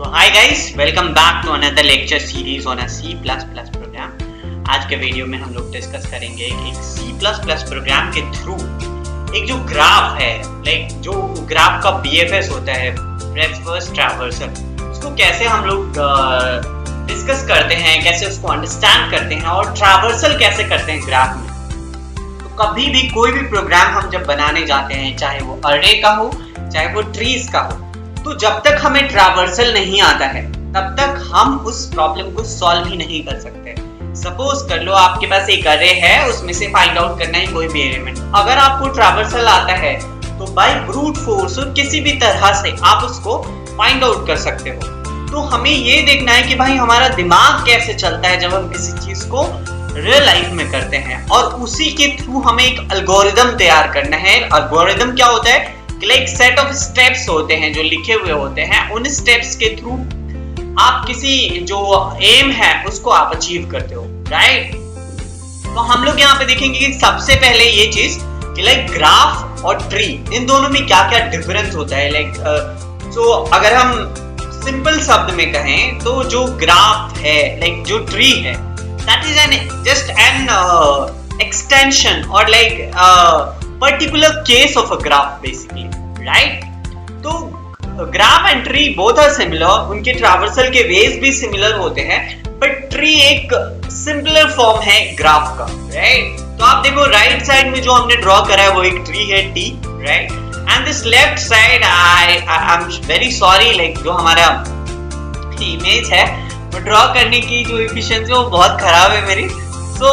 So hi guys, welcome back to another lecture series on a C++ program. आज के video में हम लोग डिस्कस करेंगे एक C++ प्रोग्राम के थ्रू एक जो ग्राफ है, जो ग्राफ का BFS होता है, ब्रेथ फर्स्ट ट्रैवर्सल, उसको कैसे हम लोग डिस्कस करते हैं, कैसे उसको अंडरस्टैंड करते हैं और ट्रैवर्सल कैसे करते हैं ग्राफ में। तो कभी भी कोई भी प्रोग्राम हम जब बनाने जाते हैं, चाहे वो अरे का हो चाहे वो ट्रीज का हो, तो जब तक हमें ट्रैवर्सल नहीं आता है तब तक हम उस प्रॉब्लम को सॉल्व ही नहीं कर सकते। सपोज कर लो आपके पास एक अरे है, उसमें से फाइंड आउट करना है कोई भी एलिमेंट। अगर आपको ट्रैवर्सल आता है तो बाय ब्रूट फोर्स और किसी भी तरह से आप उसको फाइंड आउट कर सकते हो। तो हमें ये देखना है कि भाई हमारा दिमाग कैसे चलता है जब हम किसी चीज को रियल लाइफ में करते हैं, और उसी के थ्रू हमें एक एल्गोरिदम तैयार करना है। एल्गोरिदम क्या होता है? एक सेट ऑफ स्टेप्स होते हैं जो लिखे हुए होते हैं, उन स्टेप्स के थ्रू आप किसी जो एम है उसको आप अचीव करते हो, राइट। तो हम लोग यहाँ पे देखेंगे कि सबसे पहले ये चीज कि ग्राफ और ट्री, इन दोनों में क्या क्या डिफरेंस होता है। तो अगर हम सिंपल शब्द में कहें तो जो ग्राफ है, जो ट्री है, that is an just an extension और particular case of a graph basically, right? तो graph and tree both are similar, उनके ट्रैवर्सल के वेज भी सिमिलर होते हैं, बट ट्री एक सिंपलर फॉर्म है ग्राफ का, राइट। तो आप देखो राइट साइड में जो हमने ड्रॉ करा है वो एक ट्री है, T, right, and this left side I am very sorry, जो हमारा इमेज है वो ड्रॉ करने की जो एफिशिएंसी वो बहुत खराब है मेरी। तो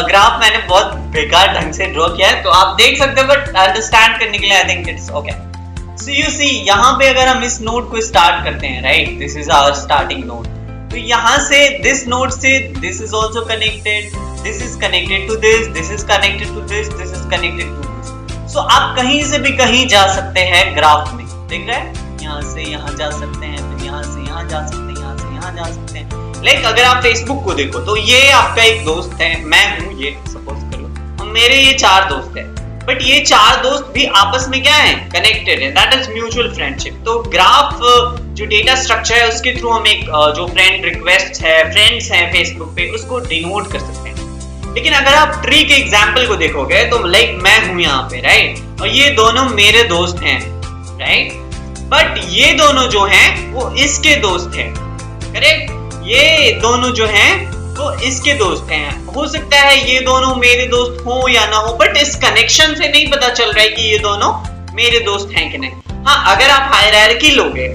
ग्राफ मैंने बहुत बेकार ढंग से ड्रॉ किया है, तो आप देख सकते हो, बट अंडरस्टैंड करने के लिए I think it's okay. So you see, यहाँ पे अगर हम इस नोड को स्टार्ट करते हैं, right, this is our starting node, तो यहाँ से दिस नोड से this is also connected, this is connected to this, this is connected to this, this is connected to this. So आप कहीं से भी कहीं जा सकते हैं ग्राफ में, देख रहे हैं, यहाँ से यहाँ जा सकते हैं, फिर यहाँ से यहाँ जा सकते हैं, यहाँ से यहाँ जा सकते हैं। अगर आप फेसबुक को देखो तो ये आपका एक दोस्त है, मैं हूँ, ये सपोज कर लो, और मेरे ये 4 दोस्त हैं, बट ये 4 दोस्त भी आपस में क्या है? कनेक्टेड है, दैट इज म्यूचुअल फ्रेंडशिप। तो ग्राफ जो डेटा स्ट्रक्चर है उसके थ्रू हम एक जो फ्रेंड रिक्वेस्ट है, फ्रेंड्स हैं फेसबुक पे, उसको डिनोट कर सकते हैं। लेकिन अगर आप ट्री के एग्जांपल को देखोगे तो मैं हूँ यहाँ पे, राइट, और ये दोनों मेरे दोस्त हैं, राइट, बट ये दोनों जो हैं वो इसके दोस्त हैं, करेक्ट। ये दोनों जो हैं वो इसके दोस्त हैं। हो सकता है ये दोनों मेरे दोस्त हो या ना हो, बट इस कनेक्शन से नहीं पता चल रहा है कि ये दोनों मेरे दोस्त हैं कि नहीं। हाँ, अगर आप हायरार्की लोगे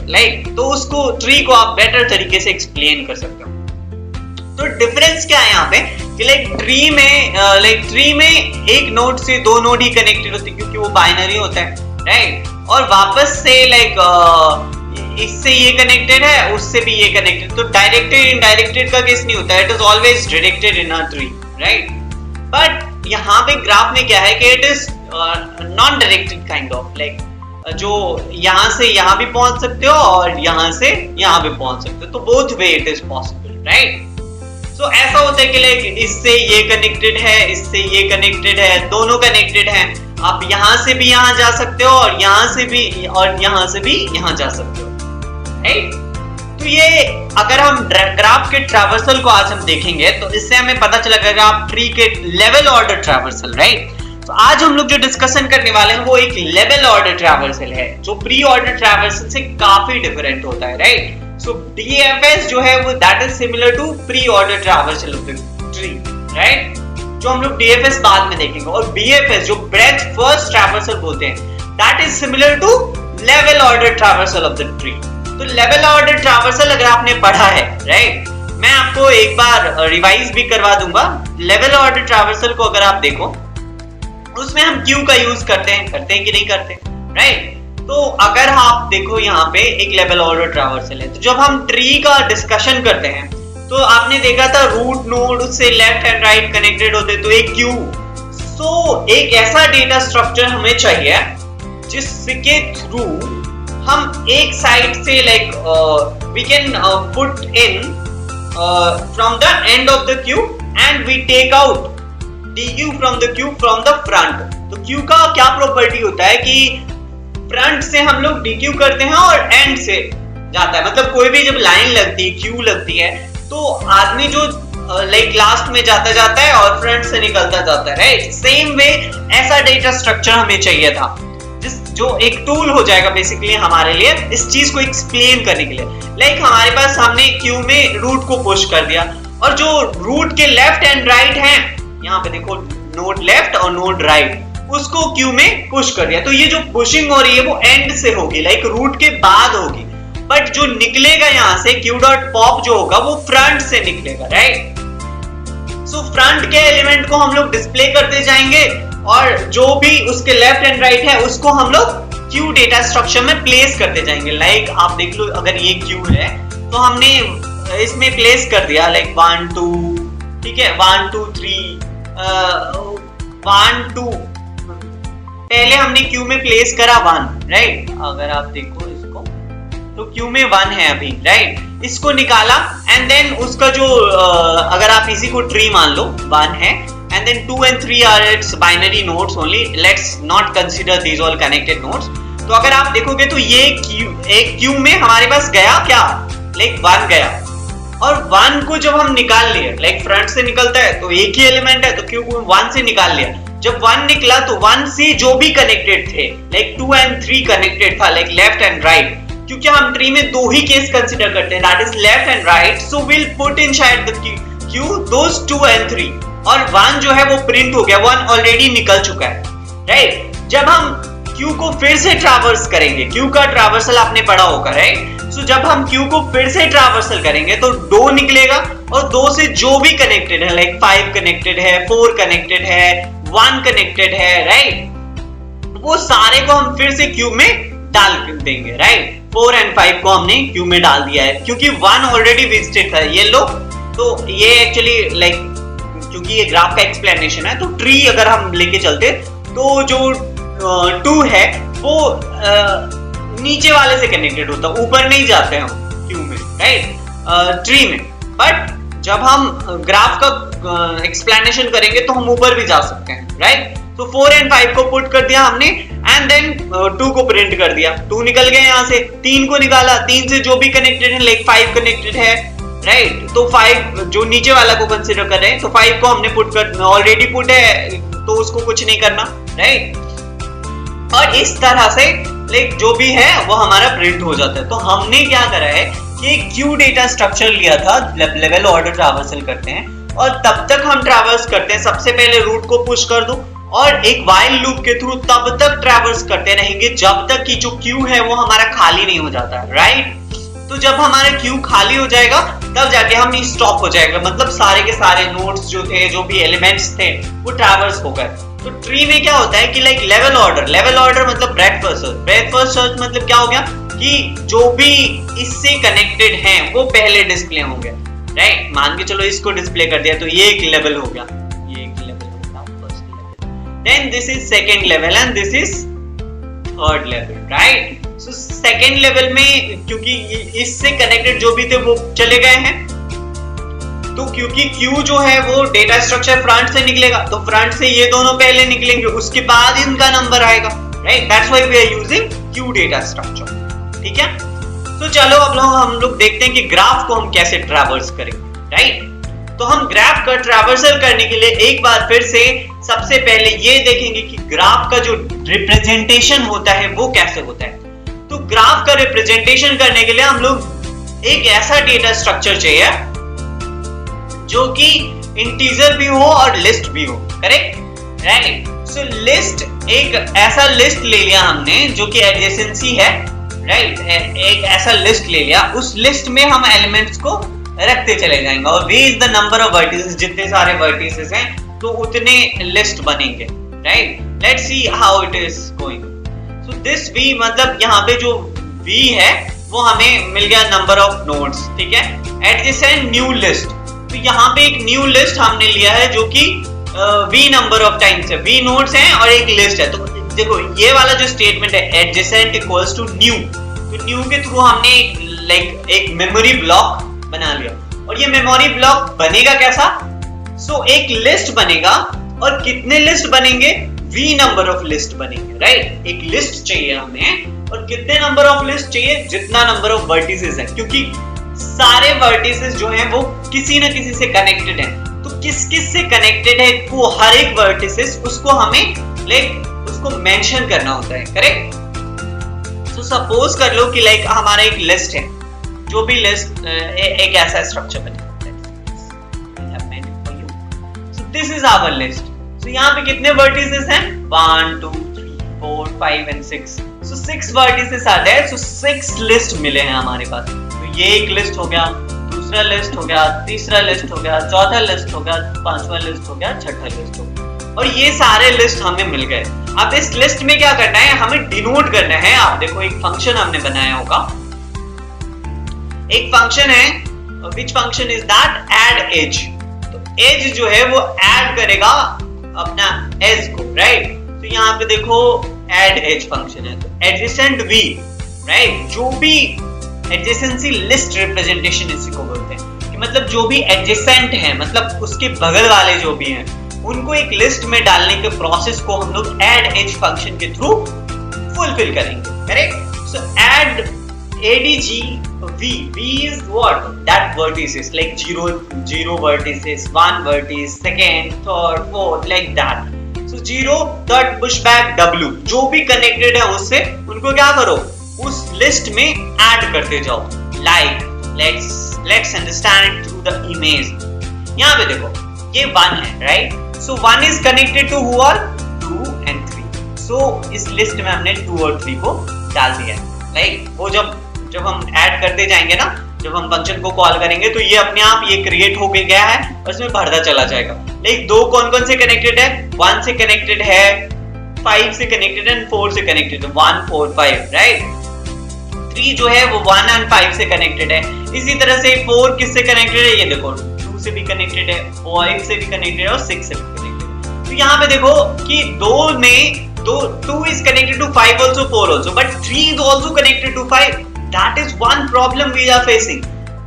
तो उसको ट्री को आप बेटर तरीके से एक्सप्लेन कर सकते हो। तो डिफरेंस क्या है यहाँ पे कि ट्री में एक नोड से 2 नोड ही कनेक्टेड होते हैं क्योंकि वो बाइनरी होता है, राइट, और वापस से इससे ये कनेक्टेड है, उससे भी ये कनेक्टेड। तो डायरेक्टेड इनडायरेक्टेड का केस नहीं होता है, it is always directed in a tree, right. But यहाँ पे ग्राफ में क्या है कि it is non directed kind of, जो यहाँ से यहाँ भी पहुंच सकते हो और यहाँ से यहाँ भी पहुंच सकते हो, तो both way it is possible, right. So ऐसा होता है कि इससे ये कनेक्टेड है, इससे ये कनेक्टेड है, दोनों कनेक्टेड हैं, आप यहाँ से भी यहाँ जा सकते हो और यहाँ से भी यहाँ जा सकते हो, राइट। तो ये अगर हम ग्राफ के ट्रैवर्सल को आज हम देखेंगे तो इससे हमें पता चलेगा आप ट्री के लेवल ऑर्डर ट्रैवर्सल, राइट। तो आज हम लोग जो डिस्कशन करने वाले हैं वो एक लेवल ऑर्डर ट्रैवर्सल है जो प्री ऑर्डर ट्रैवर्सल से काफी डिफरेंट होता है, राइट। सो DFS जो है वो that is similar to pre order traversal of the tree, right, जो हम लोग DFS बाद में देखेंगे। और BFS जो ब्रेथ फर्स्ट ट्रैवर्सल बोलते हैं, that is similar to level order traversal of the tree. तो लेवल ऑर्डर ट्रैवर्सल अगर आपने पढ़ा है, राइट, मैं आपको एक बार रिवाइज भी करवा दूंगा। लेवल ऑर्डर ट्रैवर्सल को अगर आप देखो उसमें हम क्यू का यूज करते हैं कि नहीं करते, राइट। तो अगर आप देखो यहाँ पे एक लेवल ऑर्डर ट्रैवर्सल है, तो जब हम ट्री का डिस्कशन करते हैं तो आपने देखा था रूट नोड उससे लेफ्ट एंड राइट कनेक्टेड होते, तो एक क्यू। सो एक ऐसा डेटा स्ट्रक्चर हमें चाहिए जिसके थ्रू हम एक साइड से we can put in from the end of the queue and we take out dq from the queue from the front। तो queue का क्या प्रॉपर्टी होता है कि फ्रंट से हम लोग dq करते हैं और एंड से जाता है, मतलब कोई भी जब लाइन लगती है, क्यू लगती है, तो आदमी जो लाइक लास्ट में जाता है और फ्रंट से निकलता जाता है, राइट। सेम वे ऐसा डेटा स्ट्रक्चर हमें चाहिए था, जो एक टूल हो जाएगा बेसिकली हमारे लिए इस चीज को एक्सप्लेन करने के लिए। लाइक हमारे पास हमने क्यू में रूट को पुश कर दिया, और जो रूट के लेफ्ट एंड राइट है, यहाँ पे देखो नोड लेफ्ट और नोड राइट, उसको क्यू में पुश कर दिया। तो ये जो पुशिंग हो रही है वो एंड से होगी, लाइक रूट के बाद होगी, बट जो निकलेगा यहाँ से क्यू डॉट पॉप जो होगा वो फ्रंट से निकलेगा, राइट। सो फ्रंट के एलिमेंट को हम लोग डिस्प्ले करते जाएंगे, और जो भी उसके लेफ्ट एंड राइट है उसको हम लोग क्यू डेटा स्ट्रक्चर में प्लेस करते जाएंगे। लाइक आप देख लो, अगर ये क्यू है तो हमने इसमें प्लेस कर दिया लाइक 1 2, ठीक है, 1 2 3 1 2, पहले हमने क्यू में प्लेस करा 1, राइट। अगर आप देखो इसको तो क्यू में 1 है अभी, राइट। इसको निकाला एंड देन उसका जो अगर आप इसी को ट्री मान लो 1 है, and then 2 and 3 are its binary nodes only. Let's not consider these all connected nodes. तो अगर आप देखोगे तो ये एक क्यू में हमारे पास गया क्या, लाइक 1 गया, और 1 को जब हम निकाल लिए, लाइक फ्रंट से निकलता है तो एक ही एलिमेंट है, तो क्यू को 1 से निकाल लिया। जब 1 निकला तो 1 से जो भी कनेक्टेड थे, लाइक 2 and 3 कनेक्टेड था, लाइक लेफ्ट एंड राइट, क्योंकि हम ट्री में दो ही केस कंसिडर करते हैं, that is left and right, so will put inside the Q those 2 and 3, और 1 जो है वो प्रिंट हो गया, 1 ऑलरेडी निकल चुका है, राइट। जब हम क्यू को फिर से ट्रैवर्स करेंगे, क्यू का ट्रैवर्सल आपने पढ़ा होगा, राइट। सो जब हम क्यू को फिर से ट्रैवर्सल करेंगे तो 2 निकलेगा, और 2 से जो भी कनेक्टेड है, लाइक 5 कनेक्टेड है, 4 कनेक्टेड है, 1 कनेक्टेड है, राइट, वो सारे को हम फिर से क्यू में डाल देंगे, राइट। 4 and 5 को हमने क्यू में डाल दिया है, क्योंकि 1 ऑलरेडी विजिटेड था, ये लो। तो ये एक्चुअली लाइक क्योंकि ये ग्राफ का एक्सप्लेनेशन है, तो ट्री अगर हम लेके चलते तो जो 2 है वो नीचे वाले से कनेक्टेड होता, ऊपर नहीं जाते हम क्यू में, राइट, ट्री में। बट जब हम ग्राफ का एक्सप्लेनेशन करेंगे तो हम ऊपर भी जा सकते हैं, राइट। तो 4 and 5 को पुट कर दिया हमने, एंड देन 2 को प्रिंट कर दिया, 2 निकल गए यहाँ से, 3 को निकाला, 3 से जो भी कनेक्टेड है, लाइक 5 कनेक्टेड है, राइट। तो 5 जो नीचे वाला को कंसीडर कर रहे हैं, तो 5 को हमने पुट कर, ऑलरेडी पुट है तो उसको कुछ नहीं करना, राइट। और इस तरह से लाइक जो भी है वो हमारा प्रिंट हो जाता है। तो हमने क्या करा है कि क्यू डेटा स्ट्रक्चर लिया था, लेवल ऑर्डर ट्रैवर्सल करते हैं, और तब तक हम ट्रैवर्स करते हैं, सबसे पहले रूट को पुश कर दो, और एक व्हाइल लूप के थ्रू तब तक ट्रैवर्स करते रहेंगे जब तक कि जो क्यू है वो हमारा खाली नहीं हो जाता, राइट। तो जब हमारा क्यू खाली हो जाएगा तब जाके हम स्टॉप हो जाएगा, मतलब सारे के सारे नोड्स जो थे, जो भी एलिमेंट्स थे, वो ट्रैवर्स हो गए। तो ट्री में क्या होता है कि लाइक लेवल ऑर्डर मतलब ब्रेथ फर्स्ट सर्च मतलब क्या हो गया कि जो भी इससे कनेक्टेड हैं वो पहले डिस्प्ले होंगे, राइट। मान के चलो इसको डिस्प्ले कर दिया तो ये एक लेवल हो गया, ये एक लेवल हो गया, first level, then this is second level and this is third level, right. So second level में क्योंकि इससे कनेक्टेड जो भी थे वो चले गए हैं, तो क्योंकि क्यू जो है वो डेटा स्ट्रक्चर फ्रंट से निकलेगा, तो फ्रंट से ये दोनों पहले निकलेंगे, उसके बाद इनका नंबर आएगा, right. That's why we are using queue data structure, ठीक है। तो चलो अब हम लोग देखते हैं कि ग्राफ को हम कैसे ट्रैवर्स करेंगे, राइट। तो हम ग्राफ का ट्रैवर्सल करने के लिए एक बार फिर से सबसे पहले ये देखेंगे कि ग्राफ का जो रिप्रेजेंटेशन होता है वो कैसे होता है। तो ग्राफ का रिप्रेजेंटेशन करने के लिए हम लोग एक ऐसा डेटा स्ट्रक्चर चाहिए जो कि इंटीजर भी हो और लिस्ट भी हो, करेक्ट, राइट। सो लिस्ट, एक ऐसा लिस्ट ले लिया हमने जो कि एडजेसेंसी है, राइट। एक ऐसा लिस्ट ले लिया, उस लिस्ट में हम एलिमेंट्स को रखते चले जाएंगे, और way is the number of vertices, जितने सारे वर्टिसेस हैं तो उतने लिस्ट बनेंगे, right. Let's see how it is going. So this V मतलब यहाँ पे जो V है वो हमें मिल गया नंबर ऑफ नोड्स, ठीक है। एडजेसेंट न्यू लिस्ट, तो यहाँ पे एक न्यू लिस्ट हमने लिया है जो कि V नंबर ऑफ टाइम्स है, V नोड्स हैं और एक लिस्ट है। तो देखो ये वाला जो स्टेटमेंट है एडजेसेंट इक्वल्स टू न्यू, तो न्यू के थ्रू हमने लाइक एक मेमोरी ब्लॉक बना लिया, और ये मेमोरी ब्लॉक बनेगा कैसा? सो एक लिस्ट बनेगा, और कितने लिस्ट बनेंगे? V नंबर ऑफ लिस्ट बनेंगे, राइट। एक लिस्ट चाहिए हमें और कितने नंबर ऑफ लिस्ट चाहिए, जितना नंबर ऑफ वर्टिसेस है, क्योंकि सारे वर्टिसेस जो हैं वो किसी ना किसी से कनेक्टेड हैं। तो किस किस से कनेक्टेड है वो हर एक वर्टिसेस उसको हमें उसको मेंशन करना होता है, करेक्ट। तो सपोज कर लो कि हमारा एक लिस्ट है, जो भी लिस्ट एक ऐसा स्ट्रक्चर बनेगा। So this is our list. So यहाँ पे कितने वर्टिसेस हैं, 1 2 3 4 5 एंड 6। सो 6 वर्टिसेस आ गए। सो 6 लिस्ट मिले हैं हमारे पास। तो ये एक लिस्ट हो गया, दूसरा लिस्ट हो गया, तीसरा लिस्ट हो गया, चौथा लिस्ट हो गया, पांचवा लिस्ट हो गया, छठा लिस्ट हो गया, और ये सारे लिस्ट हमें मिल गए। अब इस लिस्ट में क्या करना है, हमें डिनोट करना है। आप देखो एक फंक्शन हमने बनाया होगा, एक फंक्शन है, which function is that, add edge। तो edge जो है वो ऐड करेगा अपना edge को, राइट। तो यहाँ पे देखो add edge फंक्शन है, तो adjacent v, राइट, जो भी adjacency list representation इसी को बोलते हैं, कि मतलब जो भी adjacent है, मतलब उसके बगल वाले जो भी हैं, उनको एक लिस्ट में डालने के प्रोसेस को हम लोग add edge फंक्शन के थ्रू फुलफिल करेंगे, correct. So add adg v is what, that vertices, like 0 vertices, 1 vertex, second, third, fourth, like that। so 0 third pushback w, जो भी कनेक्टेड है उससे उनको क्या करो, उस लिस्ट में ऐड करते जाओ। like let's understand it through the image। यहाँ पे देखो ये 1 है, right. so 1 is connected to who are 2 and 3। so इस लिस्ट में हमने 2 और 3 को डाल दिया है। वो जब हम ऐड करते जाएंगे ना, जब हम फंक्शन को कॉल करेंगे तो ये अपने आप ये क्रिएट हो गया है और इसमें भरता चला जाएगा। दो कौन कौन से कनेक्टेड है, 1 से कनेक्टेड है, 5 से कनेक्टेड है, 4 से कनेक्टेड है, 1 4 5, राइट। 3 जो है वो 1 और 5 से कनेक्टेड है। इसी तरह से 4 किससे कनेक्टेड है, ये देखो 2 से भी कनेक्टेड है, 5 से भी कनेक्टेड है और 6 से भी कनेक्टेड है। तो यहाँ पे देखो कि 2 is connected to 5 also, 4 also, but 3 is also connected to 5। That is one problem we are facing।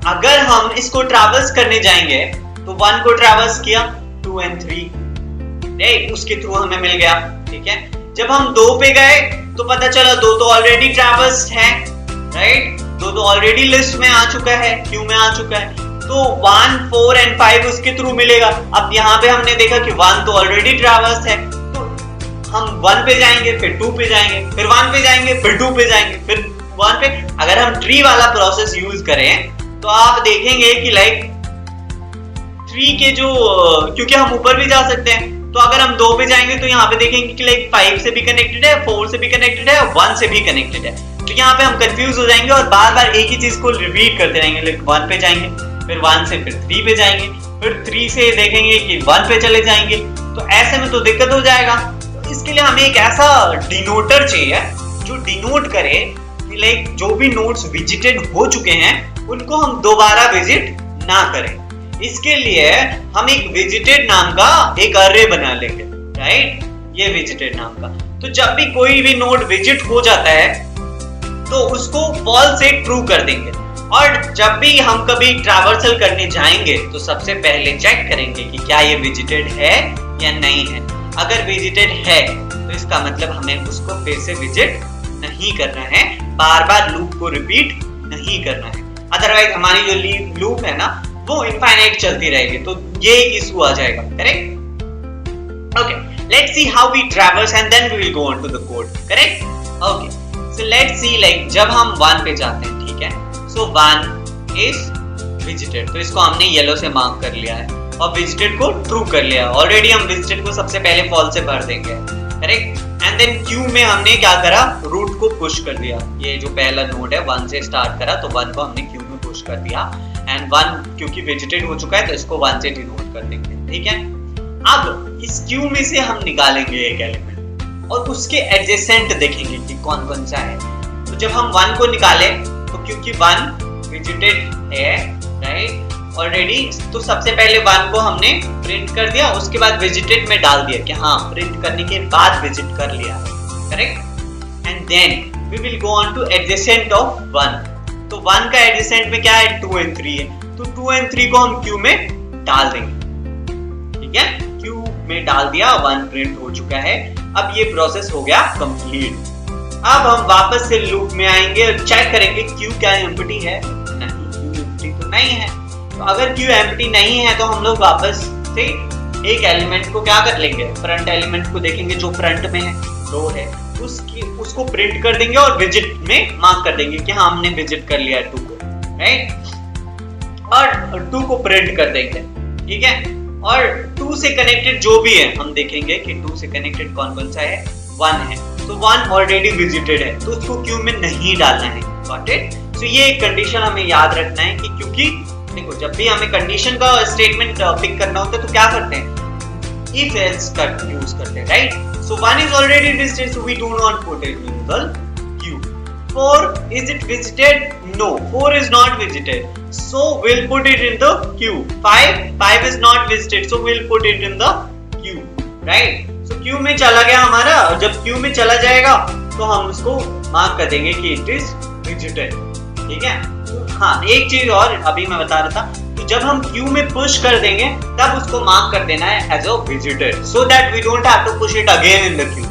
अगर हम इसको ट्रैवर्स करने जाएंगे तो 1 को ट्रैवर्स किया, 2 and 3, राइट, उसके थ्रू हमें मिल गया, ठीक है। जब हम 2 पे गए तो पता चला 2 तो ऑलरेडी ट्रैवर्स है, राइट, 2 तो ऑलरेडी लिस्ट में आ चुका है, क्यू में आ चुका है। तो 1 4 and 5 उसके थ्रू मिलेगा। अब यहाँ पे हमने देखा कि 1 तो ऑलरेडी ट्रैवर्स है, तो हम 1 पे जाएंगे, फिर 2 पे जाएंगे, फिर 1 पे जाएंगे, फिर 2 पे जाएंगे, फिर 1 पे। अगर हम ट्री वाला प्रोसेस यूज करें तो आप देखेंगे कि ट्री के जो, क्योंकि हम ऊपर भी जा सकते हैं, तो अगर हम 2 पे जाएंगे तो यहाँ पे देखेंगे कि 5 से भी कनेक्टेड है, 4 से भी कनेक्टेड है, 1 से भी कनेक्टेड है। तो यहाँ पे हम कंफ्यूज हो जाएंगे और बार बार एक ही चीज को रिपीट करते रहेंगे। 1 पे जाएंगे, फिर 1 से फिर 3 पे जाएंगे, फिर 3 से देखेंगे कि 1 पे चले जाएंगे, तो ऐसे में तो दिक्कत हो जाएगा। तो इसके लिए हमें एक ऐसा डिनोटर चाहिए जो डिनोट करे कि जो भी नोड्स विजिटेड हो चुके हैं उनको हम दोबारा विजिट ना करें। इसके लिए हम एक विजिटेड नाम का एक अर्रे बना लेंगे, राइट, ये विजिटेड नाम का। तो जब भी कोई भी नोड विजिट हो जाता है तो उसको फॉल्स से ट्रू कर देंगे, और जब भी हम कभी ट्रैवर्सल करने जाएंगे तो सबसे पहले चेक करेंगे कि क्या ये विजिटेड है या नहीं है। अगर विजिटेड है तो इसका मतलब हमें उसको फिर से विजिट नहीं करना है, बार बार लूप को रिपीट नहीं करना है। अदरवाइज हमारी जो लूप है ना वो इनफाइनाइट चलती रहेगी, तो ये एक इशू आ जाएगा, correct. Okay, let's see how we traverse and then we will go on to the code, correct. Okay, so let's see जब हम 1 पे जाते हैं, ठीक है, सो 1 इज विजिटेड, तो इसको हमने येलो से मार्क कर लिया है और विजिटेड को ट्रू कर लिया। ऑलरेडी हम विजिटेड को सबसे पहले फॉल्स से भर देंगे, करेक्ट। एंड देन क्यू में हमने क्या करा, रूट को पुश कर दिया। ये जो पहला नोड है 1 से स्टार्ट करा, तो 1 को हमने क्यू में पुश कर दिया, एंड 1 क्योंकि वेजिटेड हो चुका है तो इसको 1 से डिनोट कर देंगे, ठीक है। अब इस क्यू में से हम निकालेंगे एक एलिमेंट और उसके एडजेसेंट देखेंगे कि कौन कौन सा है। तो जब हम 1 को निकाले तो क्योंकि 1 वेजिटेड है, राइट, ऑलरेडी, तो सबसे पहले 1 को हमने प्रिंट कर दिया, उसके बाद विजिटेड में डाल दिया कि हाँ प्रिंट करने के बाद विजिट कर लिया है, correct. And then we will go on to adjacent of 1। तो 1 का एडजेसेंट में क्या है, 2 and 3 है, तो 2 and 3 को हम क्यू में डाल देंगे, ठीक है। क्यू में डाल दिया, 1 प्रिंट हो चुका है। अब ये प्रोसेस हो गया कंप्लीट। अब हम वापस से लूप में आएंगे और चेक करेंगे क्यू क्या एम्प्टी है, नहीं क्यू एम्प्टी तो नहीं है। तो अगर क्यू एम्प्टी नहीं है तो हम लोग वापस से एक एलिमेंट को क्या कर लेंगे, फ्रंट एलिमेंट को देखेंगे जो फ्रंट में है, रो है, उसको प्रिंट कर देंगे और विजिट में मार्क कर देंगे कि हाँ हमने विजिट कर लिया 2 को, राइट, और 2 को प्रिंट कर देंगे, ठीक है। और 2 से कनेक्टेड जो भी है हम देखेंगे कि 2 से कनेक्टेड कौन सा है, 1 है, तो 1 ऑलरेडी विजिटेड है तो उसको क्यू में नहीं डालना है, गॉट इट। तो ये एक कंडीशन हमें याद रखना है कि क्योंकि देखो जब भी हमें कंडीशन का स्टेटमेंट पिक करना होता है तो क्या करते हैं, if else का यूज करते हैं, right. So 1 is already visited so we do not put it in the queue. 4 is it visited? No, 4 is not visited so we'll put it in the queue. 5 is not visited so we'll put it in the queue, right. so queue में चला गया हमारा, और जब queue में चला जाएगा तो हम उसको मार्क कर देंगे कि it is visited, ठीक है। हाँ एक चीज और अभी मैं बता रहा था, तो जब हम क्यू में पुश कर देंगे तब उसको मार्क कर देना है as a visited so that we don't have to push it again in the queue,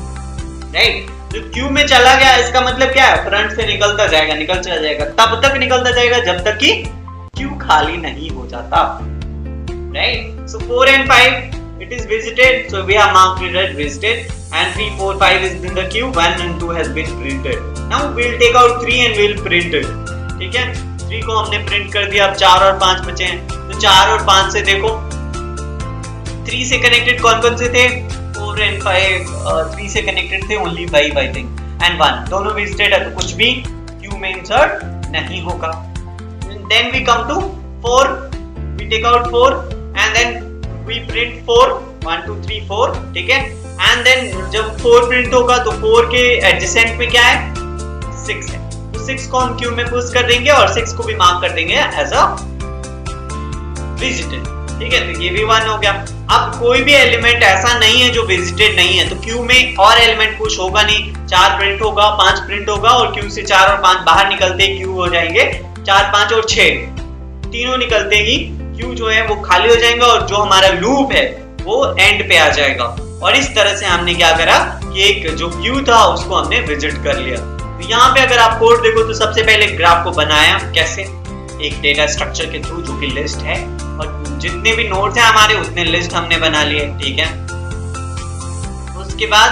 right. तो क्यू में चला गया इसका मतलब क्या है, फ्रंट से निकलता जाएगा, निकल चला जाएगा, तब तक निकलता जाएगा जब तक कि क्यू खाली नहीं हो जाता, right. So 4 and 5 it is visited so we have marked it as visited and 3 4 5 is in the queue, 1 and 2 has been printed. Now we'll take out 3 and we'll print it, ठीक है। 3 को हमने print कर दिया, अब 4 और 5 बचे हैं, तो 4 और 5 से देखो 3 से कनेक्टेड कौन से थे, 4 and 5 3 से कनेक्टेड थे ओनली 5 आई थिंक एंड 1, दोनों विजिटेड है तो कुछ भी क्यू में इंसर्ट नहीं होगा। Then we come to 4, we take out 4 and then we print 4, 1 2 3 4, ठीक है। and then जब 4 प्रिंट होगा तो 4 के एडजेसेंट में क्या है, 6 है, 6 को हम क्यू में पुश कर देंगे और 6 को भी मार्क कर देंगे एज अ विजिटेड, ठीक है। तो ये भी 1 हो गया। अब कोई भी एलिमेंट ऐसा नहीं है जो विजिटेड नहीं है तो क्यू में और एलिमेंट पुश होगा नहीं, 4 प्रिंट होगा, 5 प्रिंट होगा और क्यू से 4 और 5 बाहर निकलते क्यू हो जाएंगे, 4 5 और 6 तीनों निकलते ही क्यू जो है वो खाली हो जाएगा और जो हमारा लूप है वो एंड पे आ जाएगा। और इस तरह से हमने क्या करा कि एक जो क्यू था उसको हमने विजिट कर लिया। तो यहाँ पे अगर आप कोड देखो तो सबसे पहले ग्राफ को बनाया कैसे, एक डेटा स्ट्रक्चर के थ्रू जो कि लिस्ट है, और जितने भी नोड्स हैं हमारे उतने लिस्ट हमने बना लिए, ठीक है। उसके बाद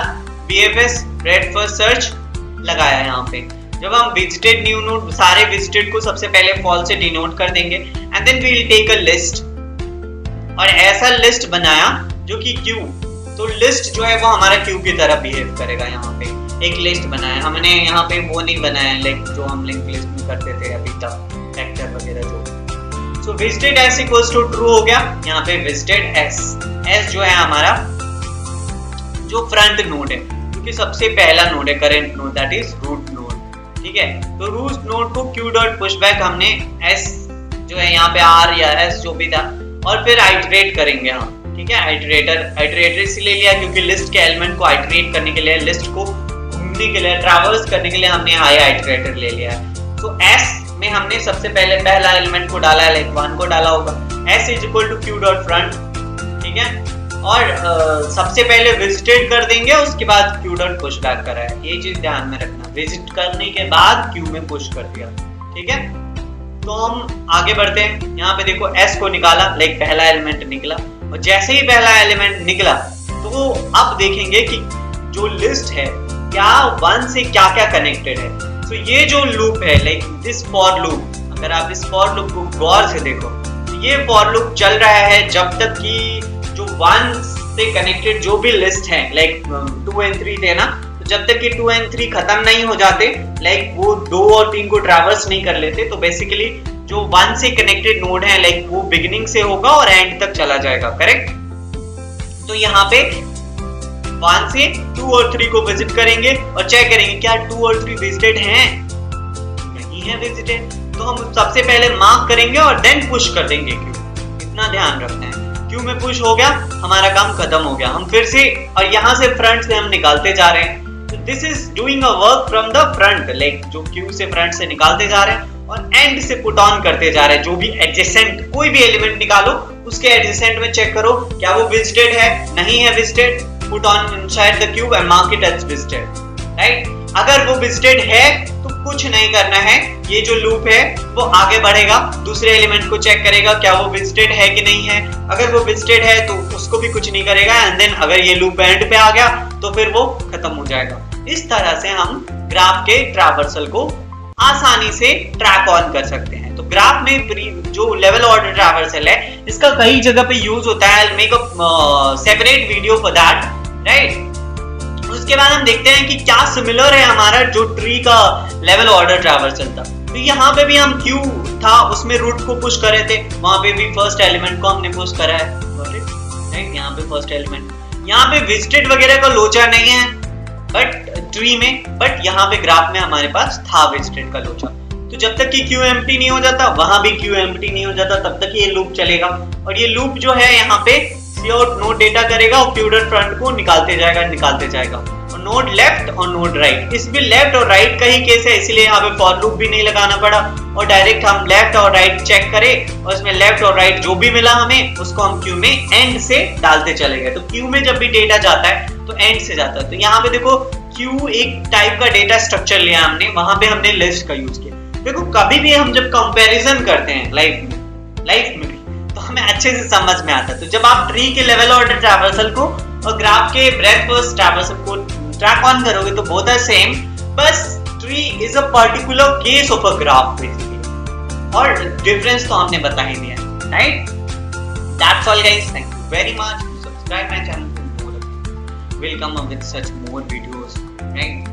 BFS ब्रेथ फर्स्ट सर्च लगाया यहाँ पे। जब हम विजिटेड न्यू नोड सारे विजिटेड को सबसे पहले फॉल्स से डिनोट कर देंगे and then we will take a list, और ऐसा लिस्ट बनाया जो कि क्यू, तो लिस्ट जो है वो हमारा क्यू की तरह बिहेव करेगा। यहाँ पे एक लिस्ट बनाया हमने, यहाँ पे वो नहीं बनाया लाइक जो हम लिंक लिस्ट में करते थे अभी तक, फैक्टर वगैरह जो। So visited S equals to true हो गया, यहाँ पे विजिटेड एस, एस जो है हमारा जो फ्रंट नोड है, क्योंकि सबसे पहला नोड है current node, that is root node, ठीक है। तो रूट नोड को क्यू डॉट पुशबैक हमने एस जो है यहाँ पे आर या एस जो भी था, और फिर आइटरेट करेंगे हम, ठीक है। आइटरेटर इसलिए लिया क्योंकि लिस्ट के एलिमेंट को आइटरेट करने के लिए, लिस्ट को घूमने के लिए, ट्रैवर्स करने के लिए हमने आई आइटरेटर ले लिया है। तो एस में हमने सबसे पहले पहला एलिमेंट को डाला है, लाइक 1 को डाला होगा, s is equal to queue dot front, ठीक है। और सबसे पहले विजिटेड कर देंगे, उसके बाद क्यू डॉट पुश बैक करा है, ये चीज ध्यान में रखना, विजिट करने के बाद क्यू में पुश कर दिया, ठीक है। तो हम आगे बढ़ते हैं, यहाँ पे देखो एस को निकाला, लाइक पहला एलिमेंट निकला, और जैसे ही पहला एलिमेंट निकला तो अब देखेंगे कि जो लिस्ट है क्या 1 से क्या क्या कनेक्टेड है। तो ये जो लूप है लाइक दिस फॉर लूप, अगर आप इस फॉर लूप को गौर से देखो तो ये फॉर लूप चल रहा है जब तक कि जो 1 से कनेक्टेड जो भी लिस्ट है लाइक 2 and 3 थे ना, तो जब तक कि 2 and 3 खत्म नहीं हो जाते, लाइक वो 2 और 3 को ट्रैवर्स नहीं कर लेते, तो बेसिकली जो 1 से कनेक्टेड नोड है लाइक वो बिगिनिंग से होगा और एंड तक चला जाएगा, करेक्ट। तो यहाँ पे 1 से 2 और 3 को विजिट करेंगे और चेक करेंगे क्या 2 और 3 विजिटेड हैं, नहीं है विजिटेड, तो हम सबसे पहले मार्क करेंगे और देन पुश कर देंगे क्यू, इतना ध्यान रखना है। क्यू में पुश हो गया, हमारा काम खत्म हो गया, हम फिर से और यहाँ से फ्रंट से हम निकालते जा रहे हैं। तो this is doing a work from the front, like जो क्यू से फ्रंट से निकालते जा रहे हैं और एंड से पुट ऑन करते जा रहे हैं। जो भी एडजेसेंट कोई भी एलिमेंट निकालो उसके एडजेसेंट में चेक करो क्या वो विजिटेड है, नहीं है visited, put on inside the queue and mark it as visited, right. अगर वो विजिटेड है तो कुछ नहीं करना है, ये जो लूप है वो आगे बढ़ेगा, दूसरे एलिमेंट को चेक करेगा क्या वो विजिटेड है कि नहीं है। अगर वो विजिटेड है तो उसको भी कुछ नहीं करेगा, एंड देन अगर ये लूप एंड पे आ गया तो फिर वो खत्म हो जाएगा। इस तरह से हम ग्राफ के ट्रैवर्सल को आसानी से ट्रैक ऑन कर सकते हैं। तो ग्राफ में जो लेवल ऑर्डर ट्रैवर्सल है इसका कई जगह पे यूज होता है। I'll make a separate video for that, right? उसके बाद हम देखते हैं कि क्या सिमिलर है हमारा जो ट्री का लेवल ऑर्डर ट्रैवर्सल था। तो यहाँ पे भी हम क्यू था उसमें रूट को पुश करे थे, वहां पे भी फर्स्ट एलिमेंट को हमने पुश करा है, राइट? यहाँ पे फर्स्ट एलिमेंट, यहाँ पे विजिटेड वगैरह का लोचा नहीं है बट ट्री में, बट यहाँ पे ग्राफ में हमारे पास था विजिटेड का लोचा। तो जब तक कि क्यू एम्प्टी नहीं हो जाता, वहां भी क्यू एम्प्टी नहीं हो जाता, तब तक ये लूप चलेगा। और ये लूप जो है यहाँ पे काउट नोड डेटा करेगा और क्यू डॉट फ्रंट को निकालते जाएगा और नोड लेफ्ट और नोड राइट, इस भी लेफ्ट और राइट का ही केस है, इसलिए यहाँ पे फॉर लूप भी नहीं लगाना पड़ा और डायरेक्ट हम लेफ्ट और राइट चेक करें और इसमें लेफ्ट और राइट जो भी मिला हमें उसको हम क्यू में एंड से डालते चले गए। तो क्यू में जब भी डेटा जाता है तो एंड से जाता है। तो यहाँ पे देखो क्यू एक टाइप का डेटा स्ट्रक्चर लिया हमने, वहां पे हमने लिस्ट का यूज किया। देखो कभी भी हम जब कंपैरिजन करते हैं लाइफ में भी तो हमें अच्छे से समझ में आता है। तो जब आप ट्री के लेवल ऑर्डर ट्रैवर्सल को और ग्राफ के ब्रेथ फर्स्ट ट्रैवर्सल को ट्रैक ऑन करोगे तो बोथ आर सेम, बस tree is a particular case of a graph basically, और डिफरेंस तो हमने बता ही दिया, right? That's all guys, thank you very much, subscribe my channel, we'll come up with such more videos, right?